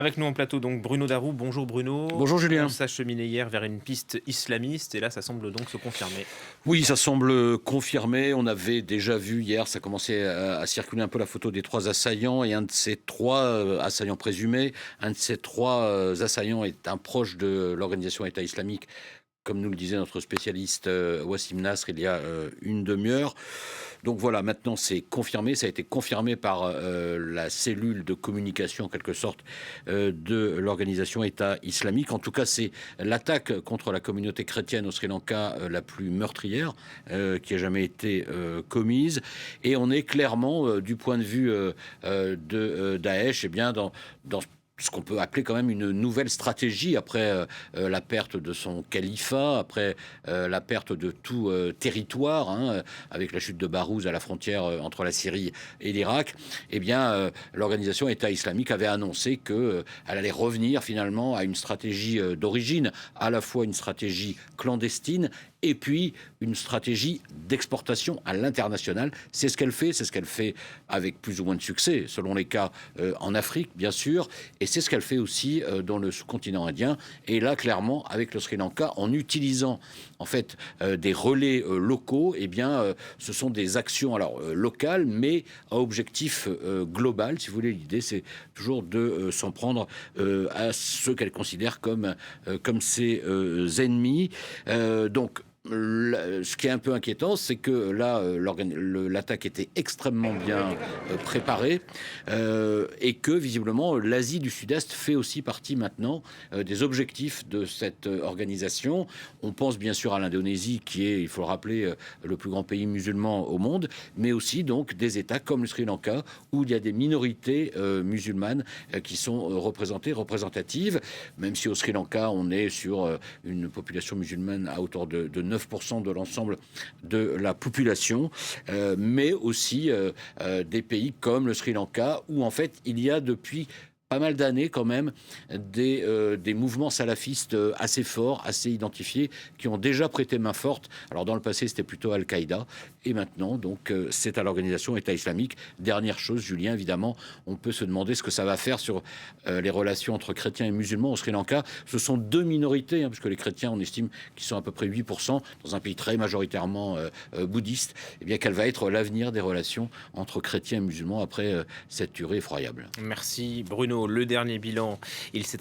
Avec nous en plateau, donc Bruno Darou. Bonjour Bruno. Bonjour On Julien. s'acheminait hier vers une piste islamiste et là, ça semble donc se confirmer. Oui, ça semble confirmé. On avait déjà vu hier, ça commençait à circuler un peu la photo des trois assaillants et un de ces trois assaillants présumés, un de ces trois assaillants est un proche de l'organisation État islamique, comme nous le disait notre spécialiste Wassim Nasr il y a une demi-heure. Donc voilà, maintenant c'est confirmé, ça a été confirmé par la cellule de communication en quelque sorte de l'organisation État islamique. En tout cas, c'est l'attaque contre la communauté chrétienne au Sri Lanka la plus meurtrière qui a jamais été commise. Et on est clairement du point de vue de Daesh, eh bien dans ce qu'on peut appeler quand même une nouvelle stratégie après la perte de son califat, après la perte de tout territoire, avec la chute de Barouz à la frontière entre la Syrie et l'Irak. Eh bien, l'organisation État islamique avait annoncé qu'elle allait revenir finalement à une stratégie d'origine, à la fois une stratégie clandestine et puis une stratégie d'exportation à l'international. C'est ce qu'elle fait avec plus ou moins de succès, selon les cas, en Afrique, bien sûr, et c'est ce qu'elle fait aussi dans le sous-continent indien, et là, clairement, avec le Sri Lanka, en utilisant, en fait, des relais locaux, eh bien, ce sont des actions, alors, locales, mais à objectif global, si vous voulez. L'idée, c'est toujours de s'en prendre à ceux qu'elle considère comme ses ennemis. Donc, ce qui est un peu inquiétant, c'est que là, l'attaque était extrêmement bien préparée et que visiblement l'Asie du Sud-Est fait aussi partie maintenant des objectifs de cette organisation. On pense bien sûr à l'Indonésie, qui est, il faut le rappeler, le plus grand pays musulman au monde, mais aussi donc des États comme le Sri Lanka, où il y a des minorités musulmanes qui sont représentatives, même si au Sri Lanka, on est sur une population musulmane à hauteur de 9% de l'ensemble de la population, mais aussi des pays comme le Sri Lanka, où en fait il y a depuis pas mal d'années quand même des mouvements salafistes assez forts, assez identifiés, qui ont déjà prêté main forte. Alors dans le passé c'était plutôt Al-Qaïda, et maintenant donc c'est à l'organisation État islamique. Dernière chose, Julien, évidemment, on peut se demander ce que ça va faire sur les relations entre chrétiens et musulmans au Sri Lanka. Ce sont deux minorités, puisque les chrétiens, on estime qu'ils sont à peu près 8% dans un pays très majoritairement bouddhiste. Et bien quel va être l'avenir des relations entre chrétiens et musulmans après cette tuerie effroyable. Merci Bruno. Le dernier bilan, il s'est